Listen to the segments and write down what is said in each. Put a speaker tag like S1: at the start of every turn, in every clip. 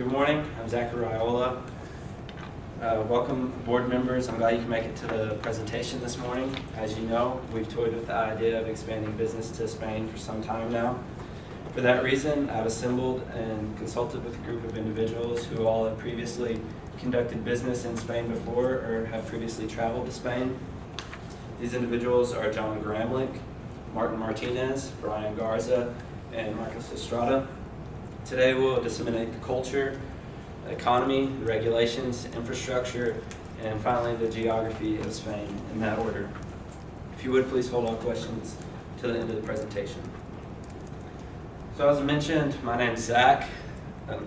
S1: Good morning, I'm Zachary Raiola. Welcome board members. I'm glad you can make it to the presentation this morning. As you know, we've toyed with the idea of expanding business to Spain for some time now. For that reason, I've assembled and consulted with a group of individuals who all have previously conducted business in Spain before or have previously traveled to Spain. These individuals are John Gramlich, Martin Martinez, Brian Garza, and Marcos Estrada. Today we'll disseminate the culture, economy, the regulations, infrastructure, and finally the geography of Spain in that order. If you would, please hold all questions to the end of the presentation. So as I mentioned, my name is Zach. I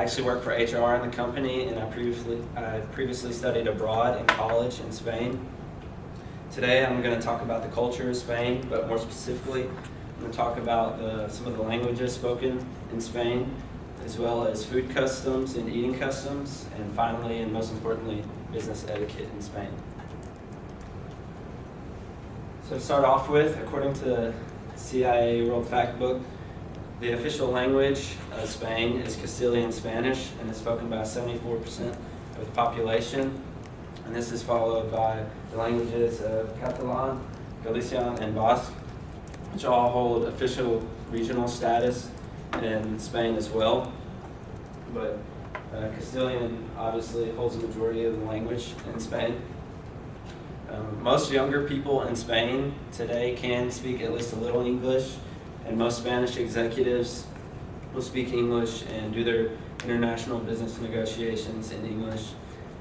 S1: actually work for HR in the company, and I previously studied abroad in college in Spain. Today I'm going to talk about the culture of Spain, but more specifically, I'm going to talk about some of the languages spoken in Spain, as well as food customs and eating customs, and finally, and most importantly, business etiquette in Spain. So to start off with, according to the CIA World Factbook, the official language of Spain is Castilian Spanish, and is spoken by 74% of the population. And this is followed by the languages of Catalan, Galician, and Basque, which all hold official regional status in Spain as well. But Castilian obviously holds the majority of the language in Spain. Most younger people in Spain today can speak at least a little English, and most Spanish executives will speak English and do their international business negotiations in English.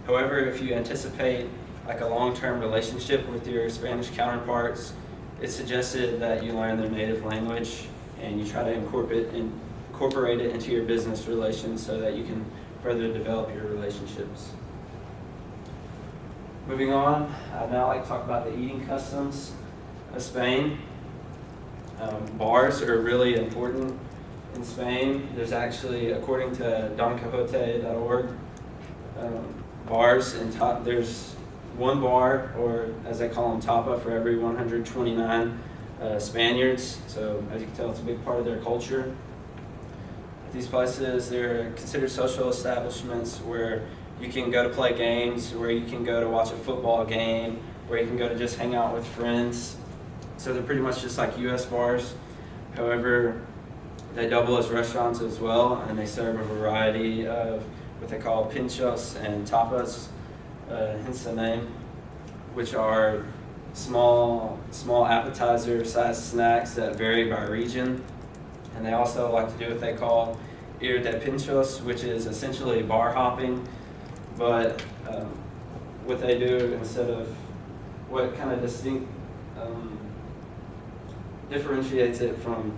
S1: However, if you anticipate like a long-term relationship with your Spanish counterparts, it's suggested that you learn their native language and you try to incorporate it into your business relations so that you can further develop your relationships. Moving on, I'd now like to talk about the eating customs of Spain. Bars are really important in Spain. There's actually, according to donquijote.org, bars and there's one bar, or as they call them, tapa, for every 129 Spaniards. So as you can tell, it's a big part of their culture. These places, they're considered social establishments where you can go to play games, where you can go to watch a football game, where you can go to just hang out with friends. So they're pretty much just like US bars. However, they double as restaurants as well, and they serve a variety of what they call pinchos and tapas, hence the name, which are small appetizer-sized snacks that vary by region. And they also like to do what they call ir de pinchos, which is essentially bar hopping, but what they do instead of what kind of differentiates it from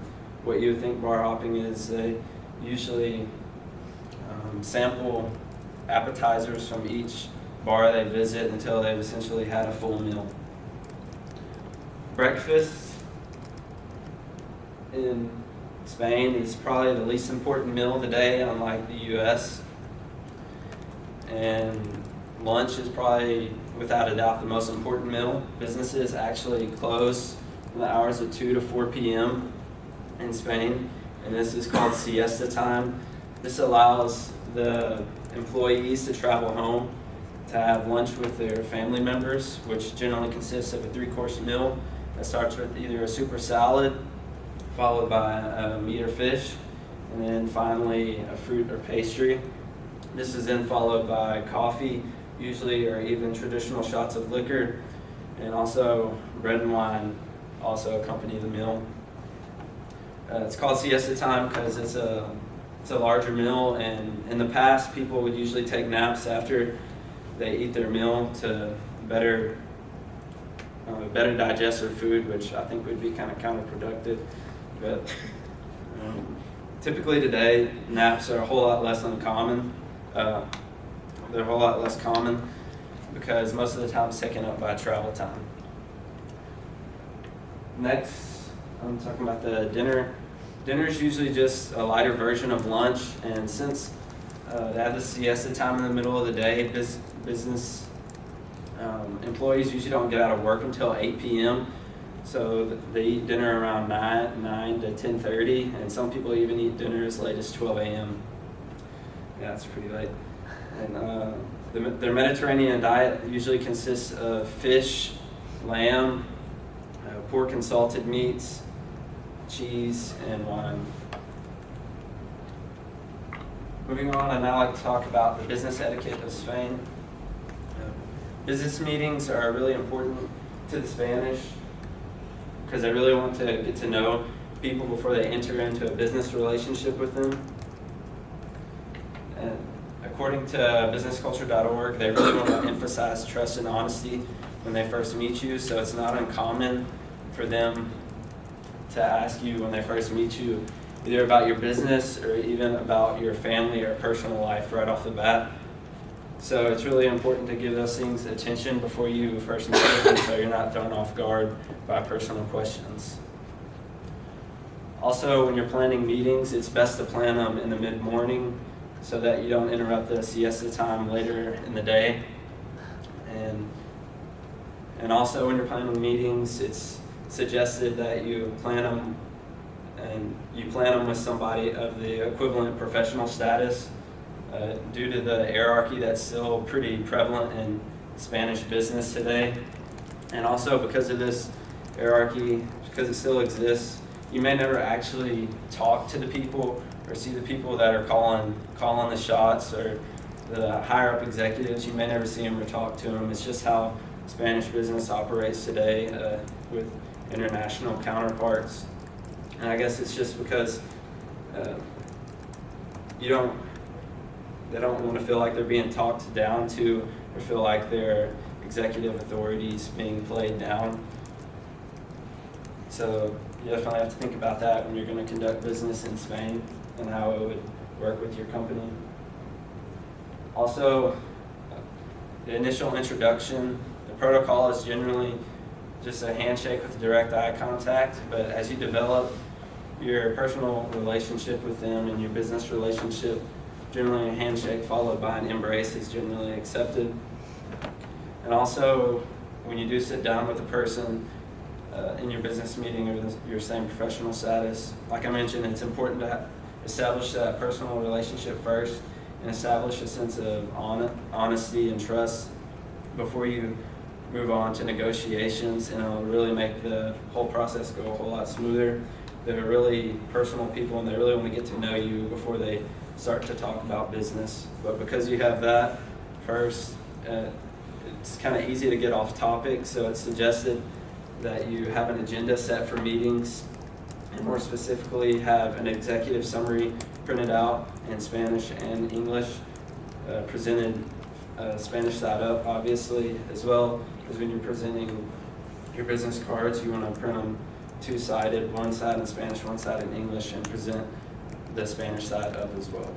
S1: what you would think bar hopping is, they usually sample appetizers from each bar they visit until they've essentially had a full meal. Breakfast in Spain is probably the least important meal of the day, unlike the US. And lunch is probably, without a doubt, the most important meal. Businesses actually close from the hours of 2 to 4 p.m. in Spain, and this is called siesta time. This allows the employees to travel home to have lunch with their family members, which generally consists of a 3-course meal that starts with either a soup or salad, followed by meat or fish, and then finally a fruit or pastry. This is then followed by coffee, usually, or even traditional shots of liquor, and also bread and wine also accompany the meal. It's called siesta time because it's a larger meal, and in the past people would usually take naps after they eat their meal to better digest their food, which I think would be kind of counterproductive. But typically today, naps are a whole lot less uncommon. They're a whole lot less common because most of the time it's taken up by travel time. Next, I'm talking about the dinner. Dinner is usually just a lighter version of lunch, and since they have the siesta time in the middle of the day, business employees usually don't get out of work until 8 p.m. So they eat dinner around 9 to 10:30, and some people even eat dinner as late as 12 a.m. Yeah, it's pretty late. And their Mediterranean diet usually consists of fish, lamb, pork and salted meats, cheese, and wine. Moving on, I'd now like to talk about the business etiquette of Spain. Business meetings are really important to the Spanish because they really want to get to know people before they enter into a business relationship with them. And according to businessculture.org, they really want to emphasize trust and honesty when they first meet you, so it's not uncommon for them to ask you when they first meet you either about your business or even about your family or personal life right off the bat. So it's really important to give those things attention before you first meet them so you're not thrown off guard by personal questions. Also, when you're planning meetings, it's best to plan them in the mid-morning so that you don't interrupt the siesta time later in the day. And also when you're planning meetings, it's suggested that you plan them with somebody of the equivalent professional status due to the hierarchy that's still pretty prevalent in Spanish business today. And also because of this hierarchy, because it still exists, you may never actually talk to the people or see the people that are calling the shots or the higher up executives. You may never see them or talk to them. It's just how Spanish business operates today with international counterparts. And I guess it's just because they don't want to feel like they're being talked down to or feel like their executive authorities being played down. So you definitely have to think about that when you're going to conduct business in Spain and how it would work with your company. Also, the initial introduction, the protocol is generally just a handshake with direct eye contact, but as you develop your personal relationship with them and your business relationship, generally a handshake followed by an embrace is generally accepted. And also, when you do sit down with a person in your business meeting or your same professional status, like I mentioned, it's important to establish that personal relationship first and establish a sense of honesty and trust before you move on to negotiations, and it'll really make the whole process go a whole lot smoother. They're really personal people and they really want to get to know you before they start to talk about business. But because you have that first, it's kind of easy to get off topic, so it's suggested that you have an agenda set for meetings, and more specifically have an executive summary printed out in Spanish and English, presented Spanish side up obviously, as well as when you're presenting your business cards, you want to print them two-sided, one side in Spanish, one side in English, and present the Spanish side up as well.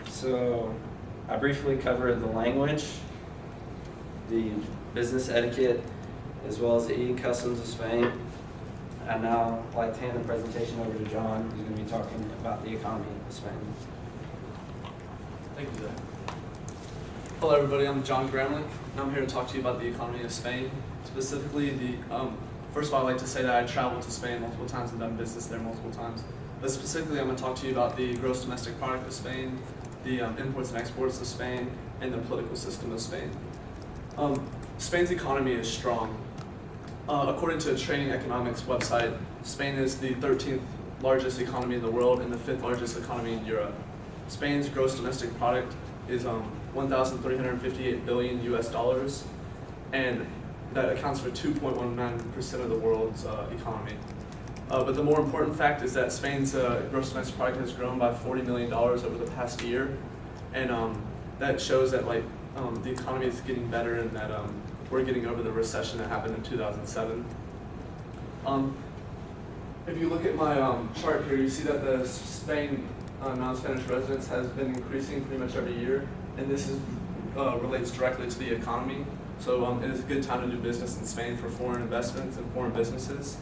S1: So I briefly covered the language, the business etiquette, as well as the eating customs of Spain. I'd now like to hand the presentation over to John, who's going to be talking about the economy of Spain.
S2: Thank you, Zach. Hello, everybody. I'm John Gramlich, and I'm here to talk to you about the economy of Spain. Specifically, first of all, I'd like to say that I traveled to Spain multiple times and done business there multiple times. But specifically, I'm going to talk to you about the gross domestic product of Spain, the imports and exports of Spain, and the political system of Spain. Spain's economy is strong. According to a Trading Economics website, Spain is the 13th largest economy in the world and the 5th largest economy in Europe. Spain's gross domestic product is 1,358 billion US dollars, and that accounts for 2.19% of the world's economy. But the more important fact is that Spain's gross domestic product has grown by $40 million over the past year, and that shows that the economy is getting better and that we're getting over the recession that happened in 2007. If you look at my chart here, you see that the Spain non-Spanish residents has been increasing pretty much every year, and this relates directly to the economy. So it is a good time to do business in Spain for foreign investments and foreign businesses.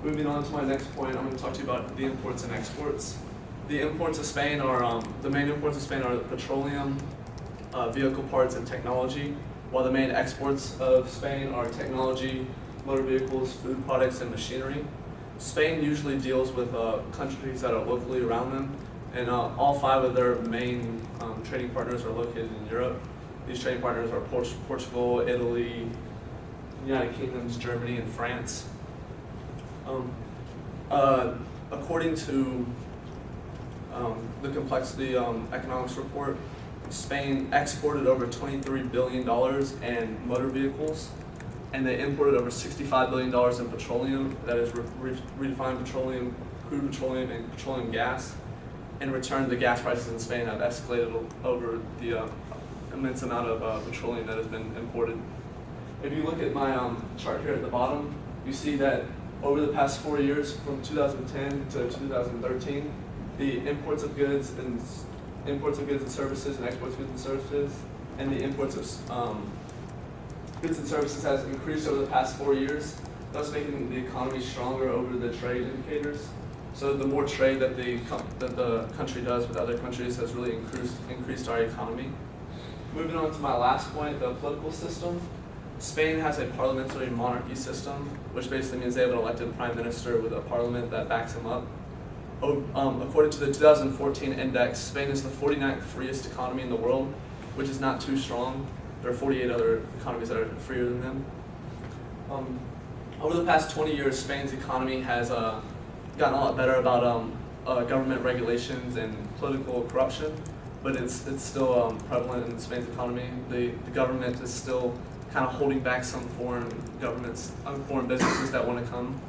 S2: Moving on to my next point, I'm going to talk to you about the imports and exports. The imports of Spain are, the main imports of Spain are petroleum, vehicle parts, and technology, while the main exports of Spain are technology, motor vehicles, food products, and machinery. Spain usually deals with countries that are locally around them, and all 5 of their main trading partners are located in Europe. These trading partners are Portugal, Italy, United Kingdoms, Germany, and France. According to the Complexity Economics Report, Spain exported over $23 billion in motor vehicles, and they imported over $65 billion in petroleum, that is refined petroleum, crude petroleum, and petroleum gas. In return, the gas prices in Spain have escalated over the immense amount of petroleum that has been imported. If you look at my chart here at the bottom, you see that over the past 4 years, from 2010 to 2013, the imports of goods and services and exports of goods and services, and the imports of goods and services has increased over the past 4 years, thus making the economy stronger over the trade indicators. So the more trade that the country does with other countries has really increased our economy. Moving on to my last point, the political system. Spain has a parliamentary monarchy system, which basically means they have an elected prime minister with a parliament that backs him up. According to the 2014 index, Spain is the 49th freest economy in the world, which is not too strong. There are 48 other economies that are freer than them. Over the past 20 years, Spain's economy has gotten a lot better about government regulations and political corruption, but it's still prevalent in Spain's economy. The government is still kind of holding back some foreign governments, foreign businesses that want to come.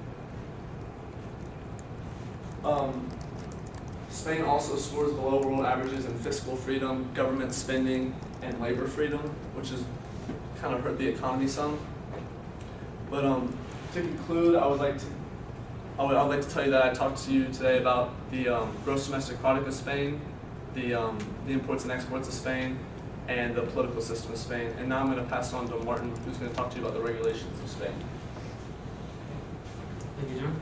S2: Spain also scores below world averages in fiscal freedom, government spending, and labor freedom, which has kind of hurt the economy some. But to conclude, I would like to tell you that I talked to you today about the gross domestic product of Spain, the imports and exports of Spain, and the political system of Spain. And now I'm going to pass on to Martin, who's going to talk to you about the regulations of Spain.
S3: Thank you, John.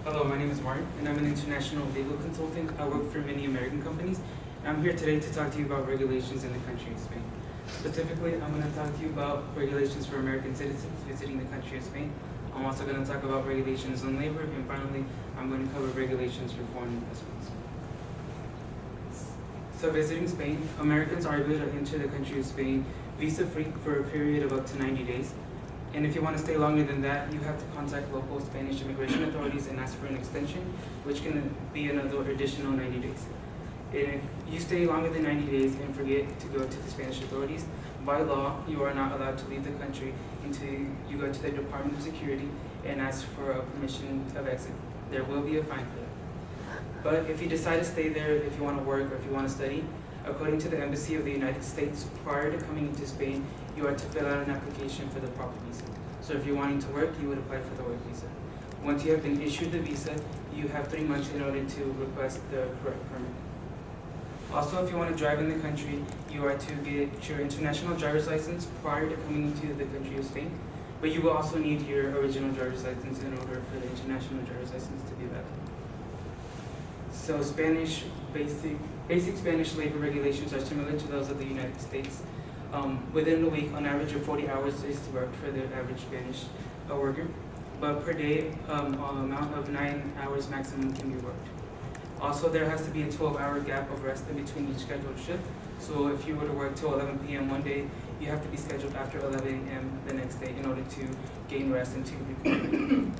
S3: Hello, my name is Martin, and I'm an international legal consultant. I work for many American companies. I'm here today to talk to you about regulations in the country of Spain. Specifically, I'm going to talk to you about regulations for American citizens visiting the country of Spain. I'm also going to talk about regulations on labor, and finally, I'm going to cover regulations for foreign investments. So visiting Spain, Americans are able to enter the country of Spain visa-free for a period of up to 90 days. And if you want to stay longer than that, you have to contact local Spanish immigration authorities and ask for an extension, which can be another additional 90 days. And if you stay longer than 90 days and forget to go to the Spanish authorities, by law, you are not allowed to leave the country until you go to the Department of Security and ask for a permission of exit. There will be a fine for that. But if you decide to stay there, if you want to work or if you want to study, according to the Embassy of the United States, prior to coming into Spain, you are to fill out an application for the proper visa. So if you're wanting to work, you would apply for the work visa. Once you have been issued the visa, you have 3 months in order to request the correct permit. Also, if you want to drive in the country, you are to get your international driver's license prior to coming into the country of Spain. But you will also need your original driver's license in order for the international driver's license to be valid. So basic Spanish labor regulations are similar to those of the United States. Within a week, on average of 40 hours is to work for the average Spanish worker. But per day, an amount of 9 hours maximum can be worked. Also, there has to be a 12-hour gap of rest in between each scheduled shift. So if you were to work till 11 p.m. one day, you have to be scheduled after 11 a.m. the next day in order to gain rest and to recuperate.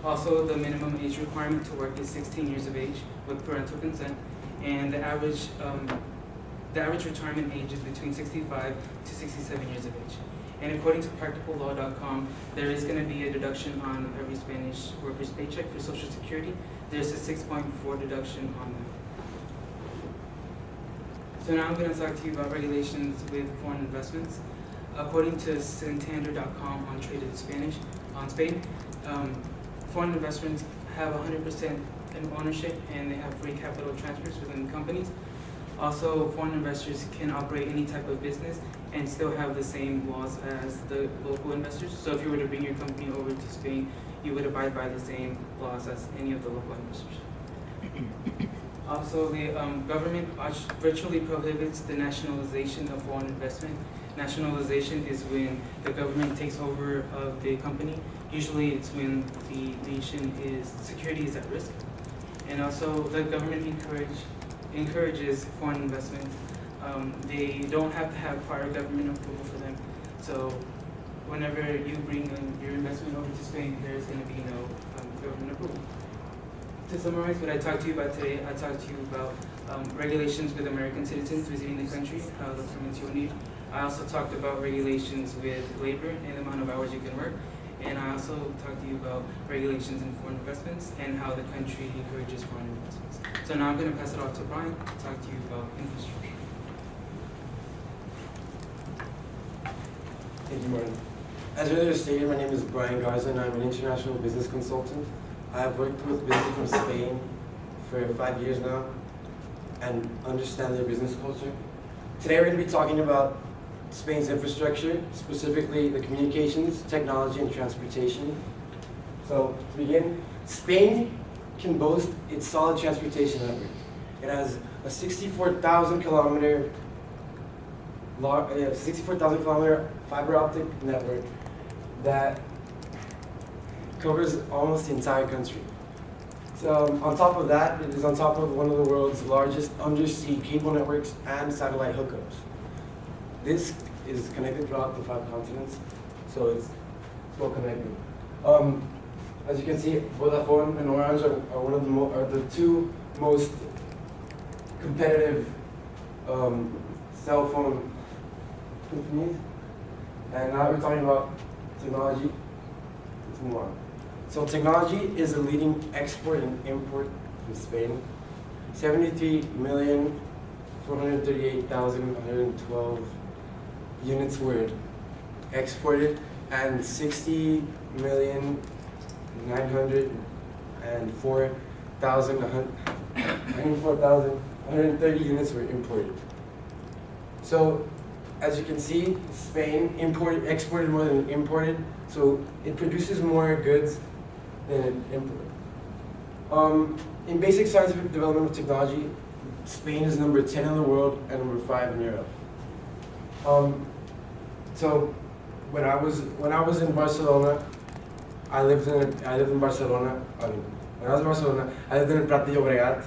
S3: Also, the minimum age requirement to work is 16 years of age with parental consent, and the average retirement age is between 65 to 67 years of age. And according to practicallaw.com, there is going to be a deduction on every Spanish worker's paycheck for Social Security. There's a 6.4 deduction on that. So now I'm going to talk to you about regulations with foreign investments. According to Santander.com on Trade in Spain, foreign investments have 100% in ownership and they have free capital transfers within companies. Also, foreign investors can operate any type of business and still have the same laws as the local investors. So if you were to bring your company over to Spain, you would abide by the same laws as any of the local investors. Also, the government virtually prohibits the nationalization of foreign investment. Nationalization is when the government takes over of the company Usually it's when the nation security is at risk. And also the government encourages foreign investment. They don't have to have prior government approval for them. So whenever you bring your investment over to Spain, there's going to be no government approval. To summarize what I talked to you about today, I talked to you about regulations with American citizens visiting the country, the permits you'll need. I also talked about regulations with labor and the amount of hours you can work. And I also talked to you about regulations in foreign investments and how the country encourages foreign investments. So now I'm going to pass it off to Brian to talk to you about infrastructure.
S4: Thank you, Martin. As earlier stated, my name is Brian Garza and I'm an international business consultant. I have worked with business from Spain for 5 years now and understand their business culture. Today we're going to be talking about Spain's infrastructure, specifically the communications, technology, and transportation. So to begin, Spain can boast its solid transportation network. It has a 64,000 kilometer fiber optic network that covers almost the entire country. So on top of that, it is on top of one of the world's largest undersea cable networks and satellite hookups. This is connected throughout the 5 continents, so it's well connected. As you can see, Vodafone and Orange are the 2 most competitive cell phone companies. And now we're talking about technology. Let's move on. So technology is a leading export and import from Spain. 73,438,112 units were exported and 60,904,130 units were imported. So as you can see, Spain exported more than imported, so it produces more goods than it imported. In basic scientific development of technology, Spain is number 10 in the world and number 5 in Europe. So when I was in Barcelona, I lived in Barcelona. When I was in Barcelona, I lived in Prat de Llobregat,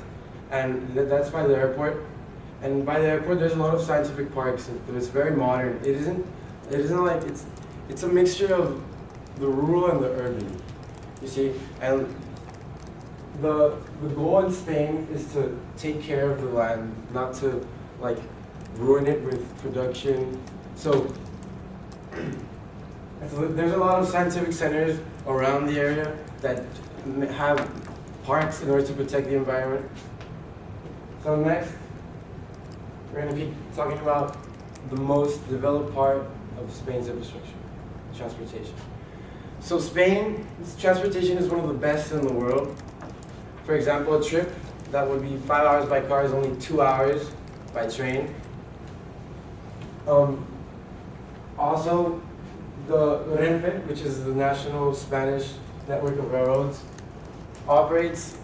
S4: and that's by the airport. And by the airport, there's a lot of scientific parks, and it's very modern. It isn't like it's a mixture of the rural and the urban. You see, and the goal in Spain is to take care of the land, not to like ruin it with production. So there's a lot of scientific centers around the area that have parks in order to protect the environment. So next, we're going to be talking about the most developed part of Spain's infrastructure, transportation. So Spain's transportation is one of the best in the world. For example, a trip that would be 5 hours by car is only 2 hours by train. Also, the Renfe, which is the national Spanish network of railroads, operates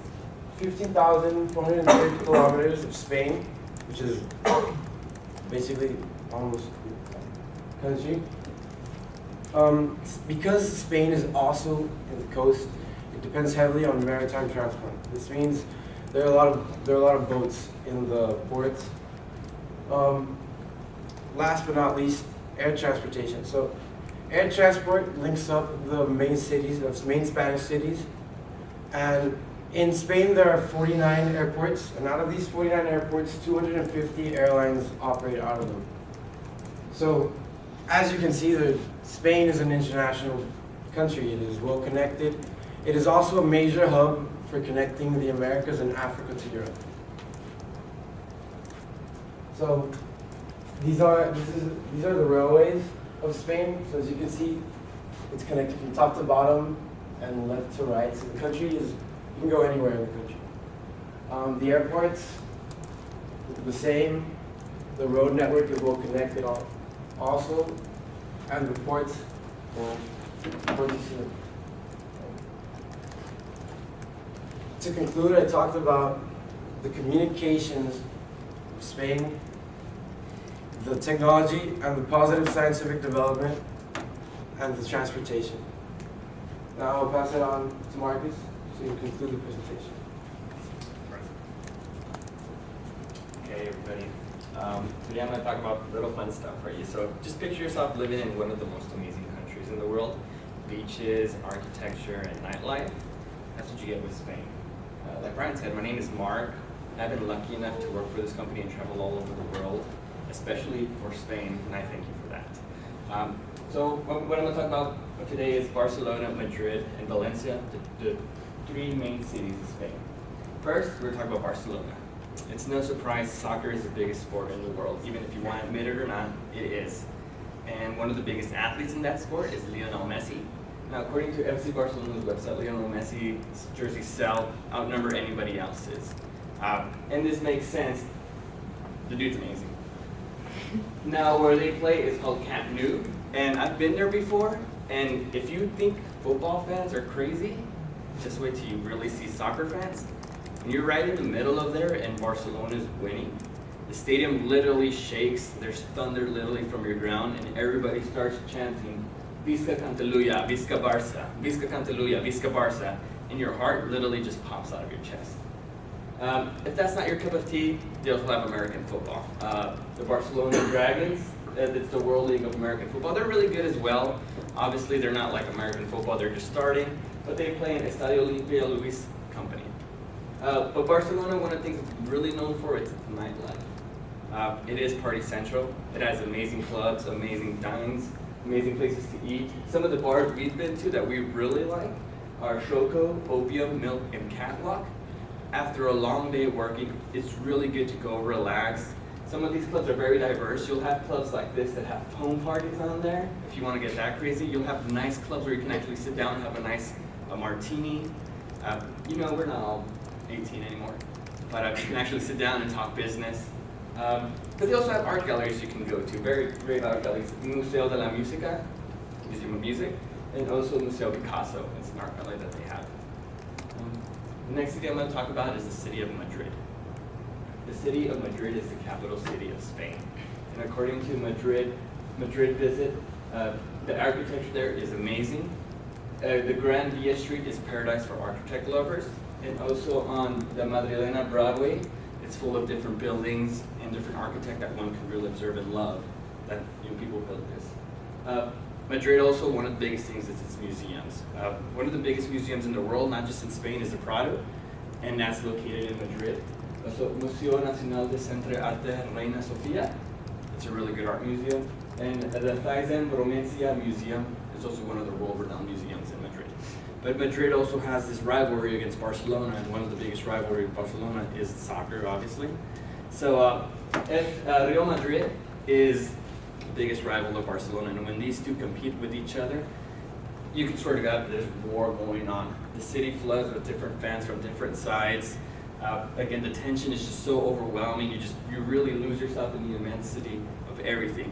S4: 15,430 kilometers of Spain, which is basically almost the country. Because Spain is also in the coast, it depends heavily on maritime transport. This means there are a lot of boats in the ports. Last but not least, air transportation. So, air transport links up the main Spanish cities, and in Spain there are 49 airports, and out of these 49 airports, 250 airlines operate out of them. So, as you can see, Spain is an international country. It is well connected. It is also a major hub for connecting the Americas and Africa to Europe. So, these are the railways of Spain. So as you can see, it's connected from top to bottom and left to right. So the country you can go anywhere in the country. The airports, the same. The road network is well connected also, and the ports. To conclude, I talked about the communications of Spain, the technology and the positive scientific development, and the transportation. Now I'll pass it on to Marcus so you can conclude the presentation.
S1: Hey everybody. Today I'm going to talk about little fun stuff for you. So just picture yourself living in one of the most amazing countries in the world. Beaches, architecture, and nightlife. That's what you get with Spain. Like Brian said, my name is Mark. I've been lucky enough to work for this company and travel all over the world, especially for Spain, and I thank you for that. So what I'm going to talk about today is Barcelona, Madrid, and Valencia, the three main cities of Spain. First, we're talking about Barcelona. It's no surprise, soccer is the biggest sport in the world. Even if you want to admit it or not, it is. And one of the biggest athletes in that sport is Lionel Messi. Now, according to FC Barcelona's website, Lionel Messi's jerseys sell, outnumber anybody else's. And this makes sense. The dude's amazing. Now, where they play is called Camp Nou, and I've been there before. And if you think football fans are crazy, just wait till you really see soccer fans. And you're right in the middle of there, and Barcelona's winning. The stadium literally shakes. There's thunder literally from your ground, and everybody starts chanting, Visca Catalunya, Visca Barça, Visca Catalunya, Visca Barça, and your heart literally just pops out of your chest. If that's not your cup of tea, they also have American football. The Barcelona Dragons, it's the World League of American Football. They're really good as well. Obviously, they're not like American football, they're just starting, but they play in Estadio Olimpia Luis company. But Barcelona, one of the things it's really known for is its nightlife. It is party central. It has amazing clubs, amazing dines, amazing places to eat. Some of the bars we've been to that we really like are Choco, Opium, Milk, and Catwalk. After a long day working, it's really good to go relax. Some of these clubs are very diverse. You'll have clubs like this that have foam parties on there. If you want to get that crazy, you'll have nice clubs where you can actually sit down and have a nice martini. You know, we're not all 18 anymore, but you can actually sit down and talk business. But they also have art galleries you can go to, very great art galleries. Museo de la Música, Museum of Music, and also Museo Picasso. It's an art gallery that they have. The next city I'm going to talk about is the city of Madrid. The city of Madrid is the capital city of Spain. And according to Madrid Visit, the architecture there is amazing. The Gran Via Street is paradise for architect lovers. And also on the Madrilena Broadway, it's full of different buildings and different architects that one can really observe and love, that people built this. Madrid also, one of the biggest things is its museums. One of the biggest museums in the world, not just in Spain, is the Prado, and that's located in Madrid. So Museo Nacional de Centro Arte Reina Sofía, it's a really good art museum. And the Thyssen-Bornemisza Museum is also one of the world-renowned museums in Madrid. But Madrid also has this rivalry against Barcelona, and one of the biggest rivalry of Barcelona is soccer, obviously. So Real Madrid is the biggest rival of Barcelona, and when these two compete with each other, you can swear to God there's war going on. The city floods with different fans from different sides. Again, the tension is just so overwhelming. You really lose yourself in the immensity of everything.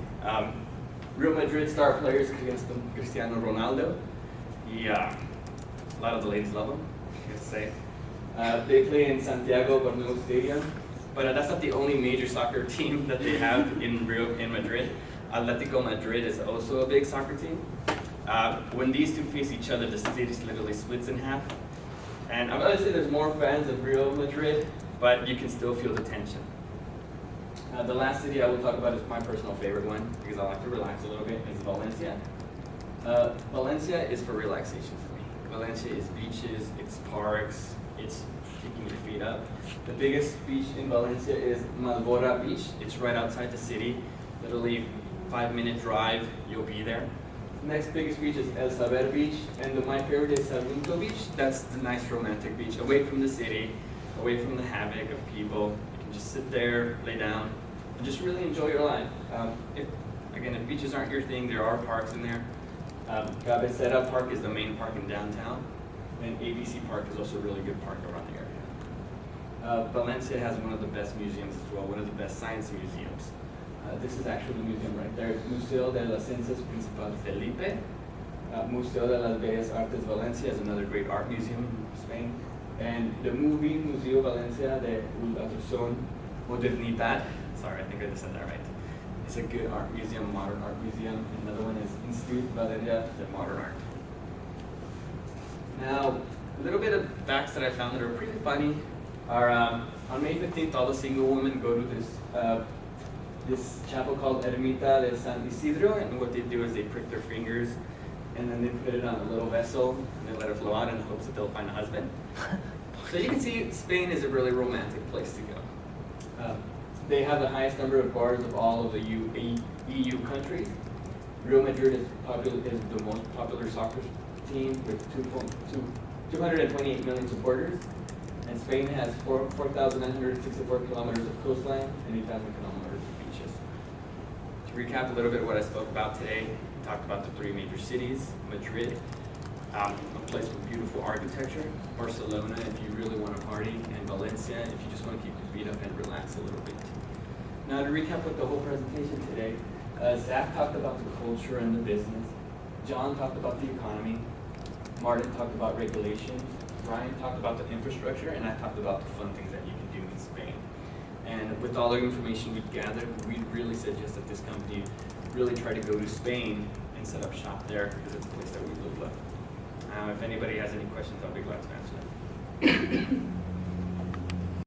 S1: Real Madrid star players against Cristiano Ronaldo. Yeah. A lot of the ladies love him, I have to say. They play in Santiago Bernabeu Stadium, but that's not the only major soccer team that they have in Madrid. Atletico Madrid is also a big soccer team. When these two face each other, the city literally splits in half. And I'm going to say there's more fans of Real Madrid, but you can still feel the tension. The last city I will talk about is my personal favorite one, because I like to relax a little bit, is Valencia. Valencia is for relaxation for me. Valencia is beaches, it's parks, it's kicking your feet up. The biggest beach in Valencia is Malbora Beach. It's right outside the city, literally 5-minute drive, you'll be there. The next biggest beach is El Saber Beach, and my favorite is Sarmiento Beach. That's the nice romantic beach, away from the city, away from the havoc of people. You can just sit there, lay down, and just really enjoy your life. If beaches aren't your thing, there are parks in there. Cabecera Park is the main park in downtown, and ABC Park is also a really good park around the area. Valencia has one of the best museums as well, one of the best science museums. This is actually the museum right there. It's Museo de las Ciencias Principal Felipe. Museo de las Bellas Artes Valencia is another great art museum in Spain. And the movie Museo Valencia de Ultrason Modernidad, sorry, I think I just said that right. It's a good art museum, modern art museum. Another one is Institut Valeria de Modern Art.
S5: Now, a little bit of facts that I found that are pretty funny are on May 15th, all the single women go to this chapel called Ermita de San Isidro, and what they do is they prick their fingers and then they put it on a little vessel and they let it flow out in the hopes that they'll find a husband. So you can see Spain is a really romantic place to go. They have the highest number of bars of all of the EU countries. Real Madrid is the most popular soccer team with 228 million supporters. And Spain has 4,964 kilometers of coastline and 8,000 kilometers of beaches. To recap a little bit of what I spoke about today, I talked about the 3 major cities: Madrid, a place with beautiful architecture; Barcelona, if you really want to party; and Valencia, if you just want to keep your feet up and relax a little bit. Now to recap with the whole presentation today, Zach talked about the culture and the business, John talked about the economy, Martin talked about regulations, Ryan talked about the infrastructure, and I talked about the fun things that you can do in Spain. And with all the information we've gathered, we really suggest that this company really try to go to Spain and set up shop there, because it's a place that we would love. If anybody has any questions, I'll be glad to answer them.